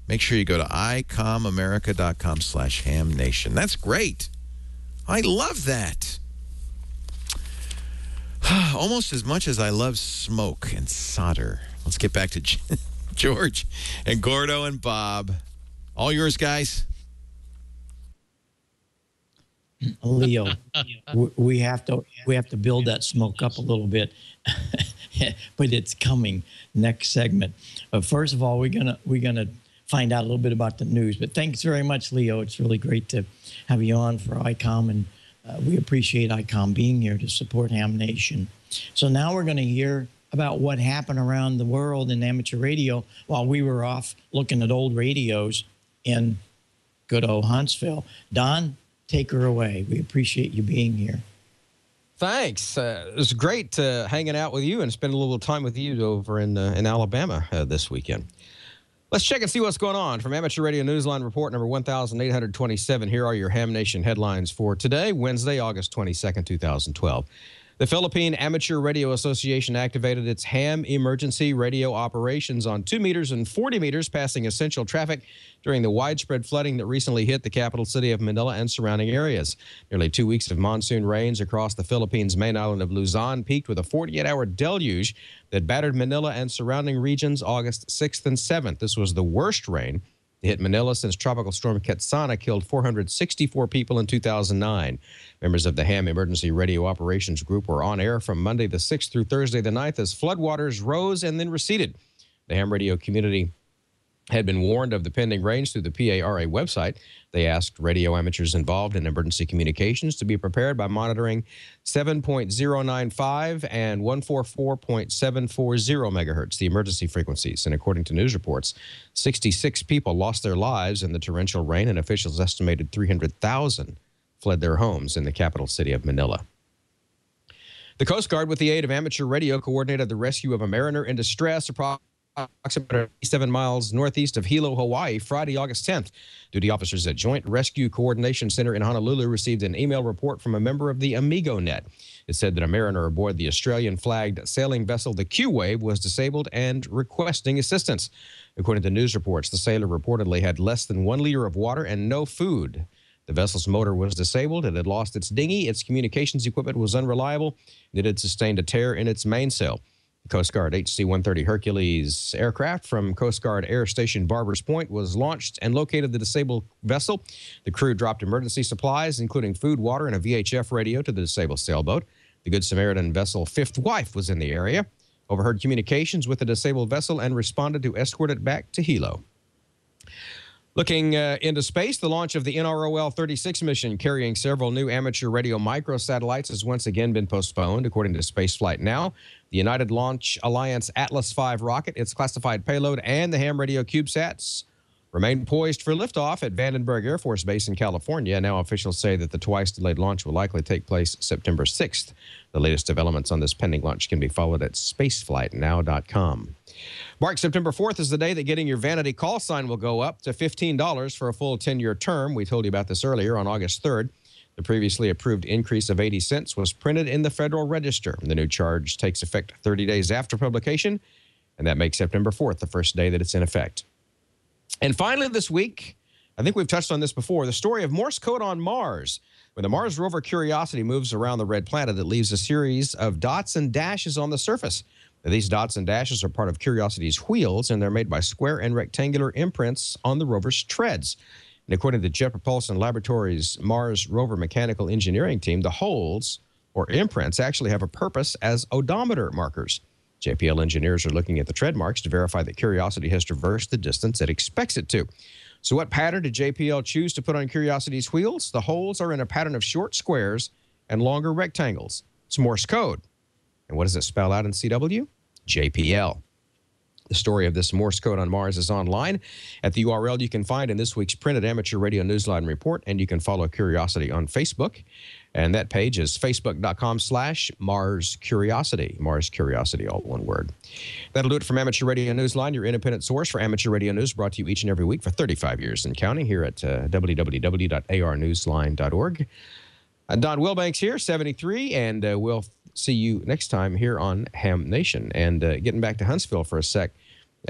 Make sure you go to icomamerica.com/hamnation. That's great. I love that. Almost as much as I love smoke and solder. Let's get back to George and Gordo and Bob. All yours, guys. Leo, we have to build that smoke up a little bit, but it's coming next segment. But first of all, we're gonna find out a little bit about the news. But thanks very much, Leo. It's really great to have you on for ICOM, and we appreciate ICOM being here to support Ham Nation. So now we're going to hear about what happened around the world in amateur radio while we were off looking at old radios in good old Huntsville. Don, take her away. We appreciate you being here. Thanks. It was great hanging out with you and spending a little time with you over in Alabama this weekend. Let's check and see what's going on. From Amateur Radio Newsline Report number 1827, here are your Ham Nation headlines for today, Wednesday, August 22nd, 2012. The Philippine Amateur Radio Association activated its ham emergency radio operations on 2 meters and 40 meters, passing essential traffic during the widespread flooding that recently hit the capital city of Manila and surrounding areas. Nearly 2 weeks of monsoon rains across the Philippines' main island of Luzon peaked with a 48-hour deluge that battered Manila and surrounding regions August 6th and 7th. This was the worst rain to hit Manila since Tropical Storm Quetzana killed 464 people in 2009. Members of the Ham Emergency Radio Operations Group were on air from Monday the 6th through Thursday the 9th as floodwaters rose and then receded. The ham radio community had been warned of the pending rains through the PARA website. They asked radio amateurs involved in emergency communications to be prepared by monitoring 7.095 and 144.740 megahertz, the emergency frequencies. And according to news reports, 66 people lost their lives in the torrential rain, and officials estimated 300,000 fled their homes in the capital city of Manila. The Coast Guard, with the aid of amateur radio, coordinated the rescue of a mariner in distress approximately 7 miles northeast of Hilo, Hawaii, Friday, August 10th. Duty officers at Joint Rescue Coordination Center in Honolulu received an email report from a member of the Amigo Net. It said that a mariner aboard the Australian-flagged sailing vessel, the Q-Wave, was disabled and requesting assistance. According to news reports, the sailor reportedly had less than 1 liter of water and no food. The vessel's motor was disabled. It had lost its dinghy. Its communications equipment was unreliable. It had sustained a tear in its mainsail. The Coast Guard HC-130 Hercules aircraft from Coast Guard Air Station Barbers Point was launched and located the disabled vessel. The crew dropped emergency supplies, including food, water, and a VHF radio to the disabled sailboat. The Good Samaritan vessel Fifth Wife was in the area, overheard communications with the disabled vessel, and responded to escort it back to Hilo. Looking into space, the launch of the NROL-36 mission carrying several new amateur radio microsatellites has once again been postponed, according to Spaceflight Now. The United Launch Alliance Atlas V rocket, its classified payload, and the ham radio CubeSats remain poised for liftoff at Vandenberg Air Force Base in California. Now officials say that the twice-delayed launch will likely take place September 6th. The latest developments on this pending launch can be followed at spaceflightnow.com. Mark September 4th is the day that getting your vanity call sign will go up to $15 for a full 10-year term. We told you about this earlier on August 3rd. The previously approved increase of 80 cents was printed in the Federal Register. The new charge takes effect 30 days after publication, and that makes September 4th the first day that it's in effect. And finally this week, I think we've touched on this before, the story of Morse code on Mars. When the Mars rover Curiosity moves around the red planet, it leaves a series of dots and dashes on the surface. Now, these dots and dashes are part of Curiosity's wheels, and they're made by square and rectangular imprints on the rover's treads. And according to Jet Propulsion Laboratories' Mars rover mechanical engineering team, the holes, or imprints, actually have a purpose as odometer markers. JPL engineers are looking at the tread marks to verify that Curiosity has traversed the distance it expects it to. So what pattern did JPL choose to put on Curiosity's wheels? The holes are in a pattern of short squares and longer rectangles. It's Morse code. And what does it spell out in CW? JPL. The story of this Morse code on Mars is online at the URL you can find in this week's printed Amateur Radio Newsline Report, and you can follow Curiosity on Facebook. And that page is facebook.com/Mars Curiosity. Mars Curiosity, all one word. That'll do it from Amateur Radio Newsline, your independent source for amateur radio news, brought to you each and every week for 35 years and counting here at www.arnewsline.org. Don Wilbanks here, 73, and we'll see you next time here on Ham Nation. And getting back to Huntsville for a sec,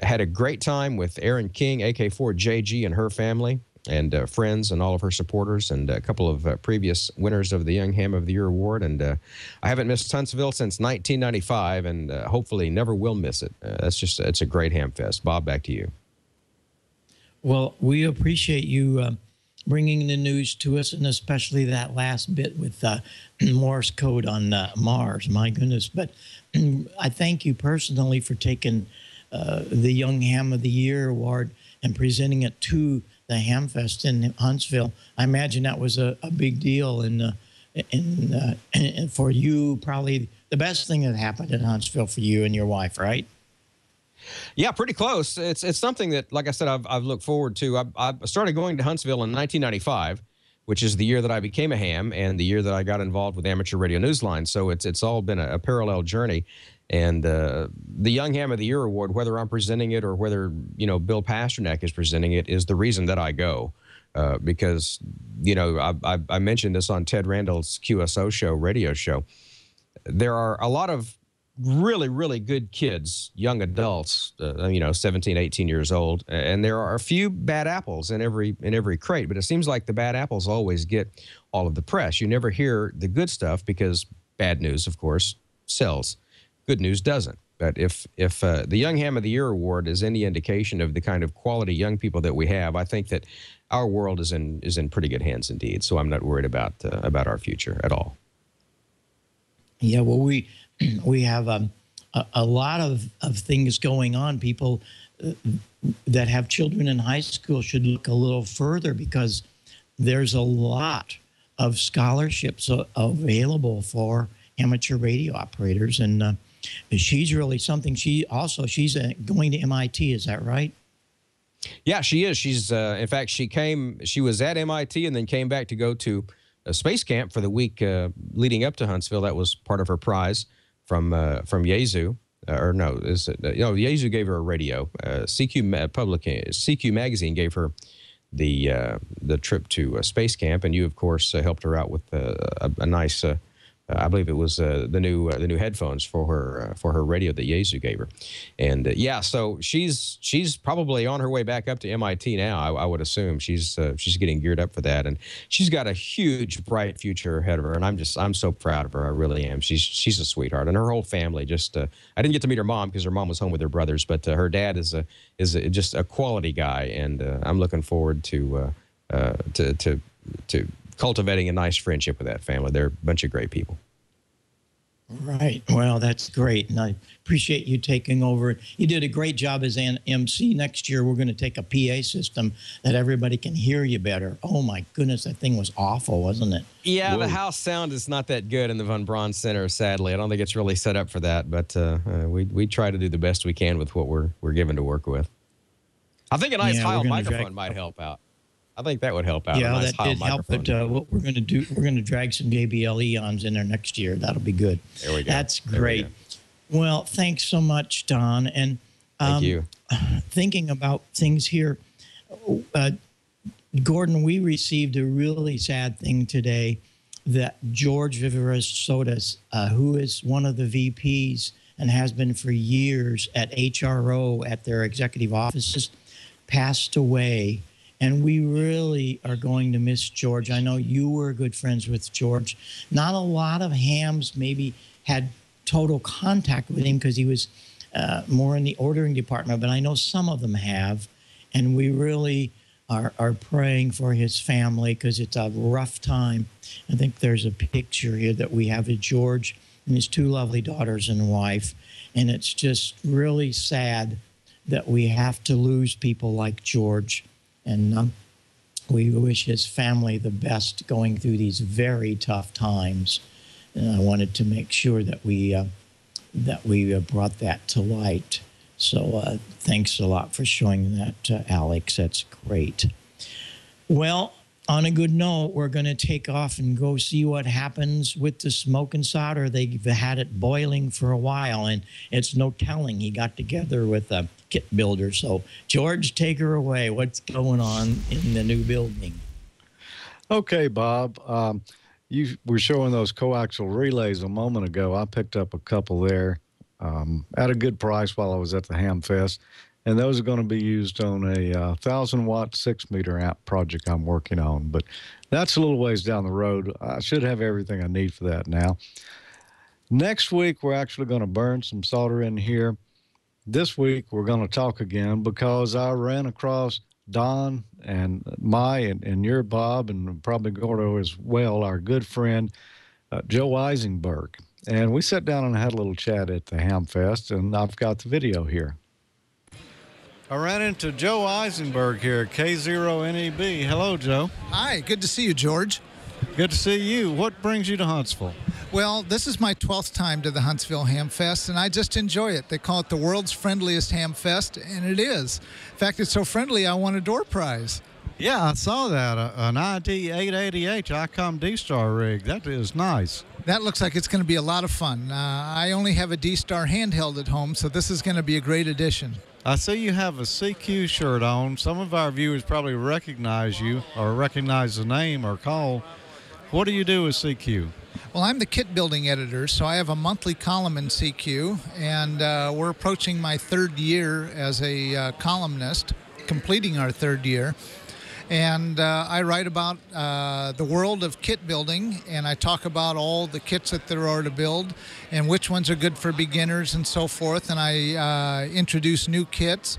I had a great time with Erin King, AK4JG, and her family, and friends and all of her supporters, and a couple of previous winners of the Young Ham of the Year award. And I haven't missed Huntsville since 1995, and hopefully never will miss it. It's a great ham fest. Bob, back to you. Well, we appreciate you bringing the news to us, and especially that last bit with Morse code on Mars. My goodness. But I thank you personally for taking the Young Ham of the Year award and presenting it to the Hamfest in Huntsville. I imagine that was a big deal, and for you, probably the best thing that happened in Huntsville for you and your wife, right? Yeah, pretty close. It's something that, like I said, I've looked forward to. I started going to Huntsville in 1995, which is the year that I became a ham and the year that I got involved with Amateur Radio Newsline. So it's all been a parallel journey. And the Young Ham of the Year award, whether I'm presenting it or whether Bill Pasternak is presenting it, is the reason that I go. Because I mentioned this on Ted Randall's QSO radio show. There are a lot of really, really good kids, young adults, 17, 18 years old, and there are a few bad apples in every crate. But it seems like the bad apples always get all of the press. You never hear the good stuff because bad news, of course, sells. Good news doesn't. But if the Young Ham of the Year award is any indication of the kind of quality young people that we have, I think that our world is in pretty good hands indeed. So I'm not worried about our future at all. Yeah, well, we have a lot of things going on. People that have children in high school should look a little further, because there's a lot of scholarships available for amateur radio operators. And she's really something. She's going to MIT. Is that right? Yeah, she is. She's in fact, she was at MIT and then came back to go to a space camp for the week leading up to Huntsville. That was part of her prize from Yazoo. Yazoo gave her a radio. CQ magazine gave her the trip to space camp, and you, of course, helped her out with a nice. I believe it was the new headphones for her radio that Yazoo gave her, and so she's probably on her way back up to MIT now. I would assume she's getting geared up for that, and she's got a huge, bright future ahead of her. And I'm so proud of her. I really am. She's a sweetheart, and her whole family. Just I didn't get to meet her mom because her mom was home with her brothers, but her dad is just a quality guy, and I'm looking forward to cultivating a nice friendship with that family. They're a bunch of great people. Right. Well, that's great. And I appreciate you taking over. You did a great job as an MC. Next year, we're going to take a PA system that everybody can hear you better. Oh, my goodness. That thing was awful, wasn't it? Yeah, whoa. The house sound is not that good in the Von Braun Center, sadly. I don't think it's really set up for that. But we try to do the best we can with what we're given to work with. I think a nice Heil microphone might help out. I think that would help out. Yeah, that did help. But what we're going to do, we're going to drag some JBL Eons in there next year. That'll be good. There we go. That's great. Well, thanks so much, Don. And thank you. Thinking about things here, Gordon, we received a really sad thing today that George Viveras-Sodas, who is one of the VPs and has been for years at HRO at their executive offices, passed away. And we really are going to miss George. I know you were good friends with George. Not a lot of hams maybe had total contact with him because he was more in the ordering department, but I know some of them have. And we really are praying for his family because it's a rough time. I think there's a picture here that we have of George and his two lovely daughters and wife. And it's just really sad that we have to lose people like George. And we wish his family the best going through these very tough times. And I wanted to make sure that we brought that to light. So thanks a lot for showing that, Alex. That's great. Well, on a good note, we're going to take off and go see what happens with the smoke and solder. They've had it boiling for a while, and it's no telling. He got together with a kit builder. So, George, take her away. What's going on in the new building? Okay, Bob. You were showing those coaxial relays a moment ago. I picked up a couple there at a good price while I was at the Hamfest. And those are going to be used on a 1,000-watt 6-meter amp project I'm working on. But that's a little ways down the road. I should have everything I need for that now. Next week, we're actually going to burn some solder in here. This week, we're going to talk again because I ran across Don and my and your Bob and probably Gordo as well, our good friend Joe Eisenberg. And we sat down and had a little chat at the Hamfest, and I've got the video here. I ran into Joe Eisenberg here at K0NEB. Hello, Joe. Hi, good to see you, George. Good to see you. What brings you to Huntsville? Well, this is my 12th time to the Huntsville Hamfest, and I just enjoy it. They call it the world's friendliest Hamfest, and it is. In fact, it's so friendly, I won a door prize. Yeah, I saw that. An ID 880H ICOM D-Star rig. That is nice. That looks like it's going to be a lot of fun. I only have a D-Star handheld at home, so this is going to be a great addition. I see you have a CQ shirt on. Some of our viewers probably recognize you or recognize the name or call. What do you do with CQ? Well, I'm the kit building editor, so I have a monthly column in CQ, and we're approaching my third year as a columnist, completing our third year. And I write about the world of kit building, and I talk about all the kits that there are to build and which ones are good for beginners and so forth. And I introduce new kits.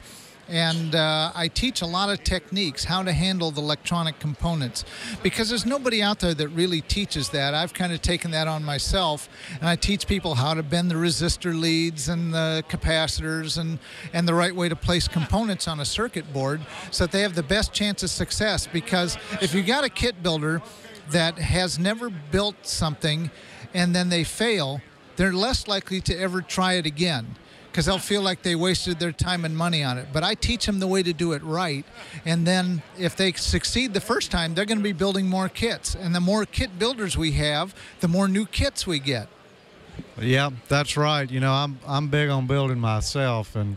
And I teach a lot of techniques, how to handle the electronic components, because there's nobody out there that really teaches that. I've kind of taken that on myself, and I teach people how to bend the resistor leads and the capacitors and the right way to place components on a circuit board so that they have the best chance of success. Because if you got a kit builder that has never built something and then they fail, they're less likely to ever try it again, because they'll feel like they wasted their time and money on it. But I teach them the way to do it right, and then if they succeed the first time, they're going to be building more kits. And the more kit builders we have, the more new kits we get. Yeah, that's right. You know, I'm big on building myself, and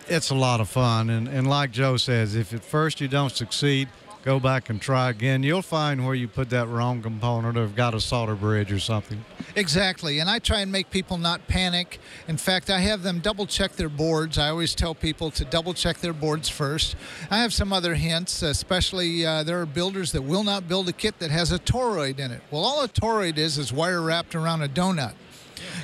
it's a lot of fun. And like Joe says, if at first you don't succeed, go back and try again. You'll find where you put that wrong component or have got a solder bridge or something. Exactly, and I try and make people not panic. In fact, I have them double check their boards. I always tell people to double check their boards first. I have some other hints, especially there are builders that will not build a kit that has a toroid in it. Well, all a toroid is wire wrapped around a donut.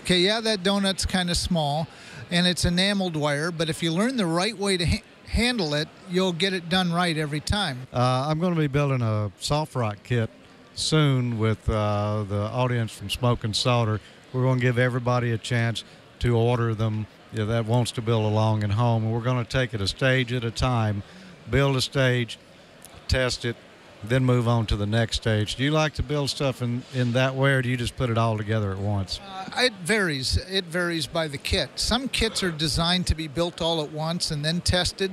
Okay, yeah, that donut's kind of small, and it's enameled wire, but if you learn the right way to handle it, you'll get it done right every time. I'm going to be building a soft rock kit soon with the audience from Smoke and Solder. We're going to give everybody a chance to order them that wants to build along at home. And we're going to take it a stage at a time, build a stage, test it, then move on to the next stage. Do you like to build stuff in that way, or do you just put it all together at once? It varies. It varies by the kit. Some kits are designed to be built all at once and then tested.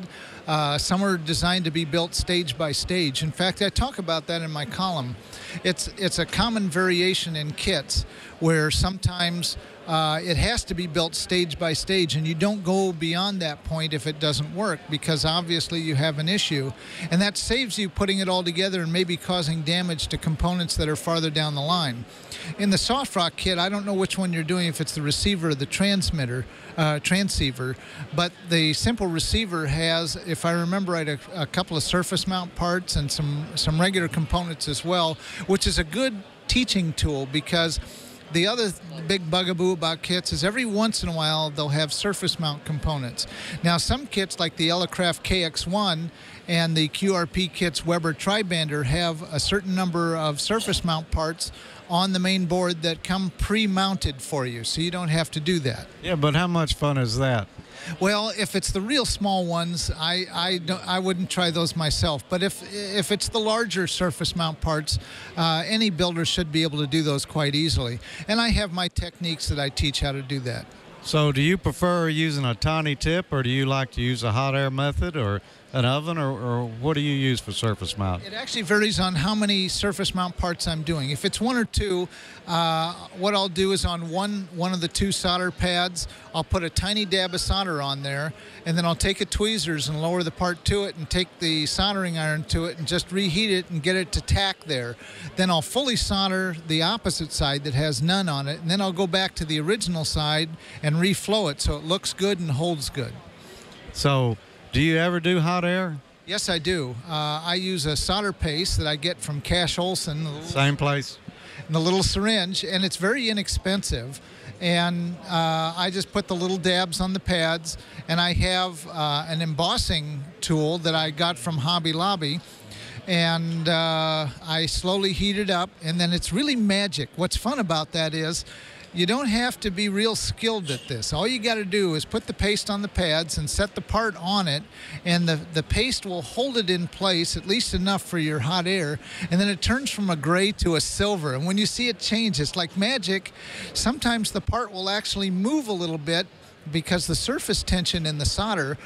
Some are designed to be built stage by stage. In fact, I talk about that in my column. It's a common variation in kits where sometimes it has to be built stage by stage, and you don't go beyond that point if it doesn't work, because obviously you have an issue, and that saves you putting it all together and maybe causing damage to components that are farther down the line. In the soft rock kit, I don't know which one you're doing, if it's the receiver or the transceiver, but the simple receiver has, if I remember right, a couple of surface mount parts and some regular components as well, which is a good teaching tool, because the other big bugaboo about kits is every once in a while they'll have surface mount components. Now, some kits like the Elecraft KX1 and the QRP kits Weber Tribander have a certain number of surface mount parts on the main board that come pre-mounted for you, so you don't have to do that. Yeah, but how much fun is that? Well, if it's the real small ones, I wouldn't try those myself. But if it's the larger surface mount parts, any builder should be able to do those quite easily. And I have my techniques that I teach how to do that. So do you prefer using a tiny tip, or do you like to use a hot air method or an oven, or what do you use for surface mount? It actually varies on how many surface mount parts I'm doing. If it's one or two, what I'll do is on one of the two solder pads, I'll put a tiny dab of solder on there, and then I'll take a tweezers and lower the part to it and take the soldering iron to it and just reheat it and get it to tack there. Then I'll fully solder the opposite side that has none on it, and then I'll go back to the original side and reflow it so it looks good and holds good. So do you ever do hot air? Yes, I do. I use a solder paste that I get from Cash Olson. Same place. In the little syringe, and it's very inexpensive. and I just put the little dabs on the pads, and I have an embossing tool that I got from Hobby Lobby, and I slowly heat it up, and then it's really magic. What's fun about that is you don't have to be real skilled at this. All you got to do is put the paste on the pads and set the part on it, and the paste will hold it in place, at least enough for your hot air, and then it turns from a gray to a silver. And when you see it change, it's like magic. Sometimes the part will actually move a little bit because the surface tension in the solder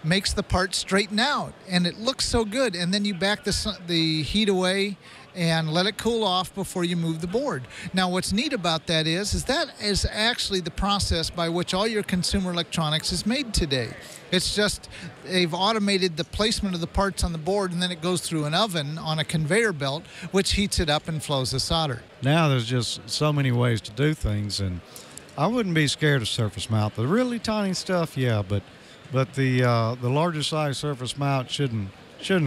makes the part straighten out, and it looks so good. And then you back the heat away and let it cool off before you move the board. Now, what's neat about that is that is actually the process by which all your consumer electronics is made today. It's just they've automated the placement of the parts on the board, and then it goes through an oven on a conveyor belt, which heats it up and flows the solder. Now there's just so many ways to do things, and I wouldn't be scared of surface mount. The really tiny stuff, yeah, but the larger size surface mount shouldn't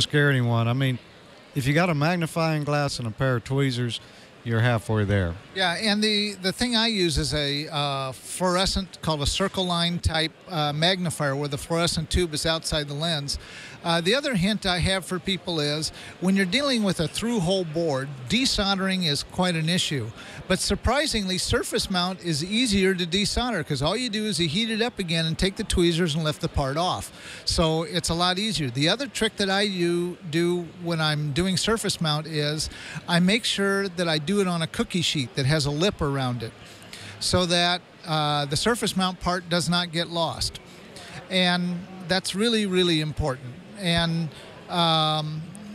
scare anyone. I mean, if you got a magnifying glass and a pair of tweezers, you're halfway there. Yeah, and the thing I use is a fluorescent, called a circle line type magnifier, where the fluorescent tube is outside the lens. The other hint I have for people is when you're dealing with a through-hole board, desoldering is quite an issue. But surprisingly, surface mount is easier to desolder because all you do is you heat it up again and take the tweezers and lift the part off. So it's a lot easier. The other trick that I do when I'm doing surface mount is I make sure that I do it on a cookie sheet that has a lip around it so that the surface mount part does not get lost. And that's really, really important. And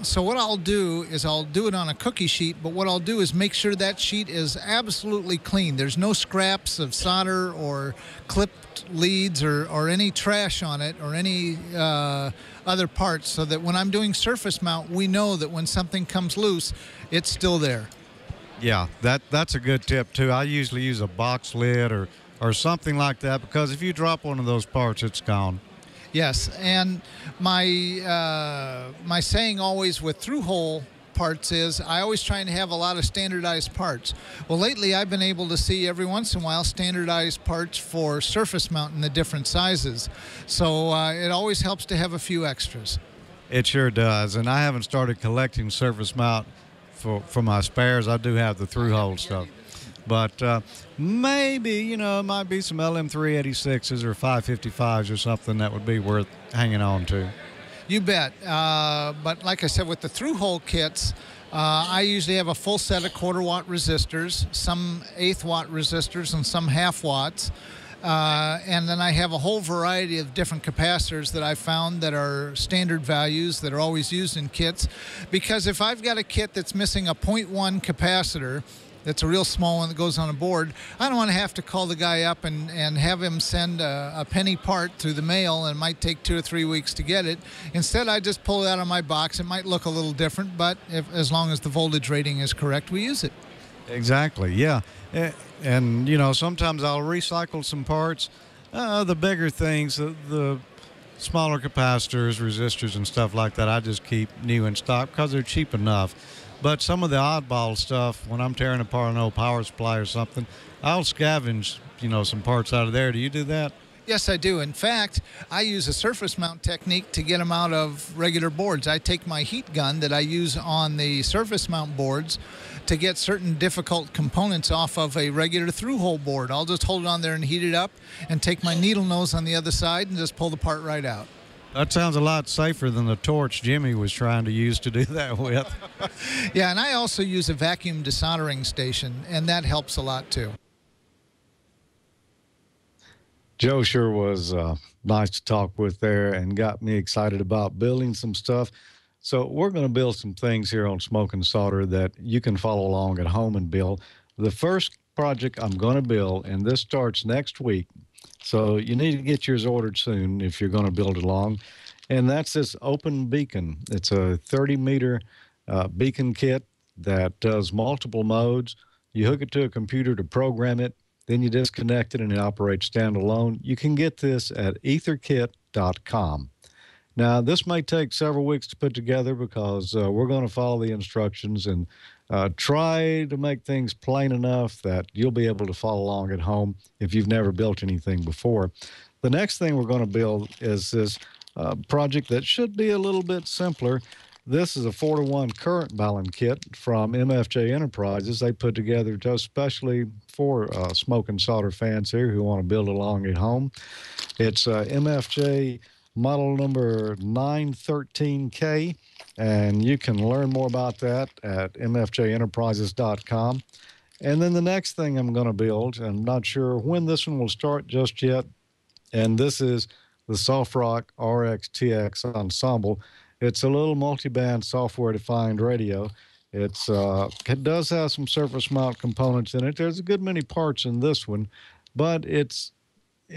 so what I'll do is I'll do it on a cookie sheet, but what I'll do is make sure that sheet is absolutely clean. There's no scraps of solder or clipped leads or any trash on it or any other parts, so that when I'm doing surface mount, we know that when something comes loose, it's still there. Yeah, that's a good tip too. I usually use a box lid or something like that, because if you drop one of those parts, it's gone. Yes, and my saying always with through-hole parts is I always try and have a lot of standardized parts. Well, lately I've been able to see every once in a while standardized parts for surface mount in the different sizes. So it always helps to have a few extras. It sure does, and I haven't started collecting surface mount for my spares. I do have the through-hole stuff. But maybe, it might be some LM386s or 555s or something that would be worth hanging on to. You bet. But like I said, with the through-hole kits, I usually have a full set of quarter-watt resistors, some 1/8-watt resistors, and some half-watts. And then I have a whole variety of different capacitors that I found that are standard values that are always used in kits. Because if I've got a kit that's missing a 0.1 capacitor, that's a real small one that goes on a board, I don't want to have to call the guy up and have him send a penny part through the mail, and it might take 2 or 3 weeks to get it. Instead, I just pull it out of my box. It might look a little different, but as long as the voltage rating is correct, we use it. Exactly, yeah. And, sometimes I'll recycle some parts. The bigger things, the smaller capacitors, resistors, and stuff like that, I just keep new in stock because they're cheap enough. But some of the oddball stuff, when I'm tearing apart an old power supply or something, I'll scavenge, some parts out of there. Do you do that? Yes, I do. In fact, I use a surface mount technique to get them out of regular boards. I take my heat gun that I use on the surface mount boards to get certain difficult components off of a regular through-hole board. I'll just hold it on there and heat it up and take my needle nose on the other side and just pull the part right out. That sounds a lot safer than the torch Jimmy was trying to use to do that with. Yeah, and I also use a vacuum desoldering station, and that helps a lot too. Joe sure was nice to talk with there and got me excited about building some stuff. So we're going to build some things here on Smoke and Solder that you can follow along at home and build. The first project I'm going to build, and this starts next week, so you need to get yours ordered soon if you're going to build along. And that's this open beacon. It's a 30-meter beacon kit that does multiple modes. You hook it to a computer to program it, then you disconnect it and it operates standalone. You can get this at etherkit.com. Now, this may take several weeks to put together because we're going to follow the instructions and try to make things plain enough that you'll be able to follow along at home if you've never built anything before. The next thing we're going to build is this project that should be a little bit simpler. This is a 4-to-1 current balun kit from MFJ Enterprises. They put together just specially for smoke and solder fans here who want to build along at home. It's MFJ model number 913K, and you can learn more about that at mfjenterprises.com. And then the next thing I'm going to build, and I'm not sure when this one will start just yet, and this is the Soft Rock RX-TX Ensemble. It's a little multi-band software-defined radio. It does have some surface mount components in it. There's a good many parts in this one, but it's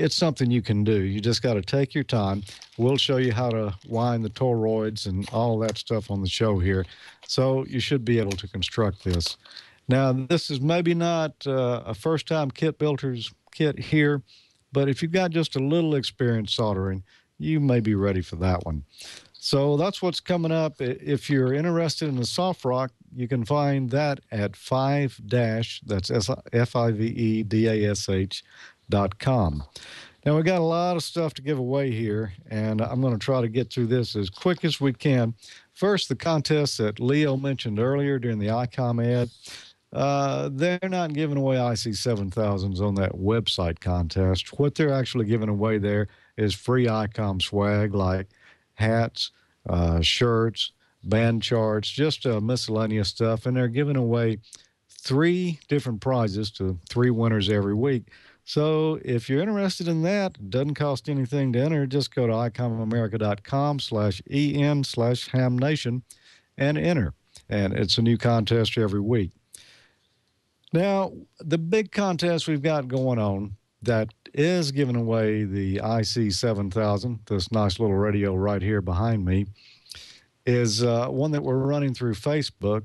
something you can do. You just got to take your time. We'll show you how to wind the toroids and all that stuff on the show here. So you should be able to construct this. Now, this is maybe not a first-time kit builder's kit here, but if you've got just a little experience soldering, you may be ready for that one. So that's what's coming up. If you're interested in the soft rock, you can find that at that's FIVEDASH.com. Now, we got a lot of stuff to give away here, and I'm going to try to get through this as quick as we can. First, the contest that Leo mentioned earlier during the ICOM ad. They're not giving away IC7000s on that website contest. What they're actually giving away there is free ICOM swag like hats, shirts, band charts, just miscellaneous stuff. And they're giving away 3 different prizes to 3 winners every week. So if you're interested in that, it doesn't cost anything to enter. Just go to icomamerica.com/en/hamnation and enter. And it's a new contest every week. Now, the big contest we've got going on that is giving away the IC7000, this nice little radio right here behind me, is one that we're running through Facebook.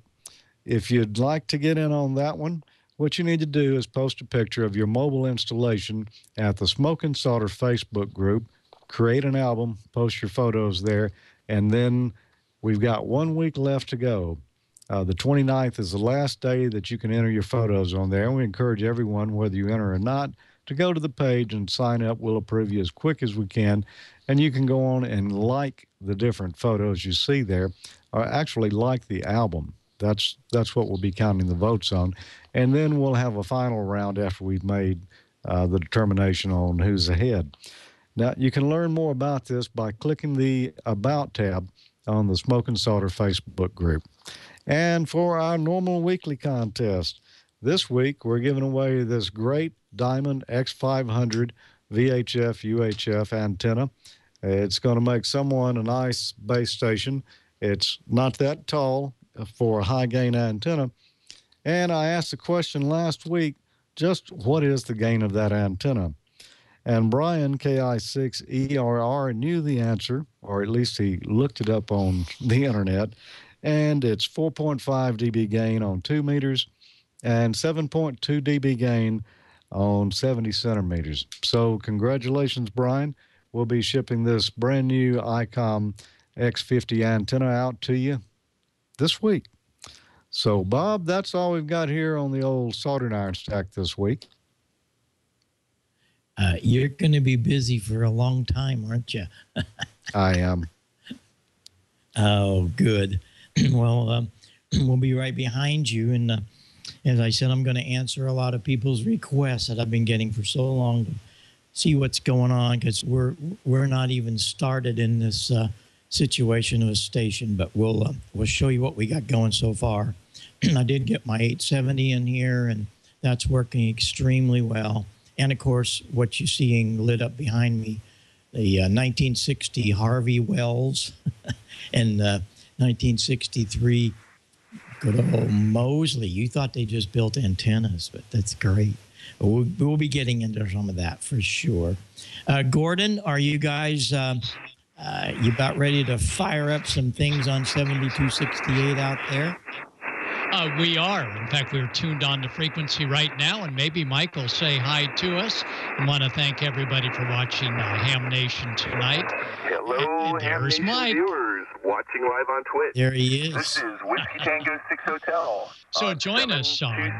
If you'd like to get in on that one, what you need to do is post a picture of your mobile installation at the Smoke and Solder Facebook group, create an album, post your photos there, and then we've got 1 week left to go. The 29th is the last day that you can enter your photos on there, and we encourage everyone, whether you enter or not, to go to the page and sign up. We'll approve you as quick as we can, and you can go on and like the different photos you see there, or actually like the album. That's what we'll be counting the votes on, and then we'll have a final round after we've made the determination on who's ahead. Now, you can learn more about this by clicking the About tab on the Smoke and Solder Facebook group. And for our normal weekly contest, this week we're giving away this great Diamond X500 VHF UHF antenna. It's going to make someone a nice base station. It's not that tall for a high-gain antenna. And I asked the question last week, just what is the gain of that antenna? And Brian, KI6ERR, knew the answer, or at least he looked it up on the internet, and it's 4.5 dB gain on 2 meters and 7.2 dB gain on 70 centimeters. So congratulations, Brian. We'll be shipping this brand new ICOM X50 antenna out to you this week. So, Bob, that's all we've got here on the old soldering iron stack this week. You're going to be busy for a long time, aren't you? I am. Oh, good. Well, we'll be right behind you. And as I said, I'm going to answer a lot of people's requests that I've been getting for so long to see what's going on, because we're not even started in this situation of a station, but we'll show you what we got going so far. I did get my 870 in here, and that's working extremely well. And, of course, what you're seeing lit up behind me, the 1960 Harvey Wells and 1963 good old Mosley. You thought they just built antennas, but that's great. We'll be getting into some of that for sure. Gordon, are you guys you about ready to fire up some things on 7268 out there? We are. In fact, we're tuned on the frequency right now, and maybe Mike will say hi to us. I want to thank everybody for watching Ham Nation tonight. Hello, Ham there's Nation Mike. viewers watching live on Twitch. There he is. This is Whiskey Tango 6 Hotel. So join us on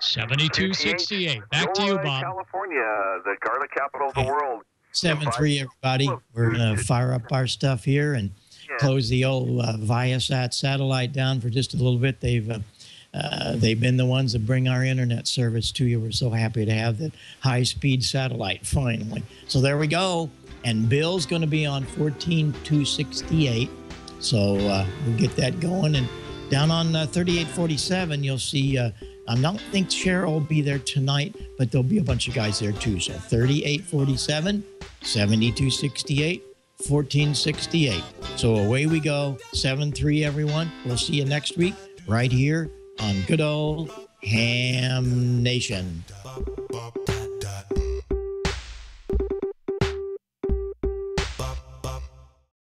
7268. Back to you, Bob. California, the garlic capital of the world. 7-3, everybody. We're going to fire up our stuff here and close the old Viasat satellite down for just a little bit. They've been the ones that bring our internet service to you. We're so happy to have that high-speed satellite finally. So there we go. And Bill's going to be on 14268. So we'll get that going. And down on 3847, you'll see, I don't think Cheryl will be there tonight, but there'll be a bunch of guys there too. So 3847, 7268, 1468. So away we go. 7-3, everyone. We'll see you next week right here on good old Ham Nation.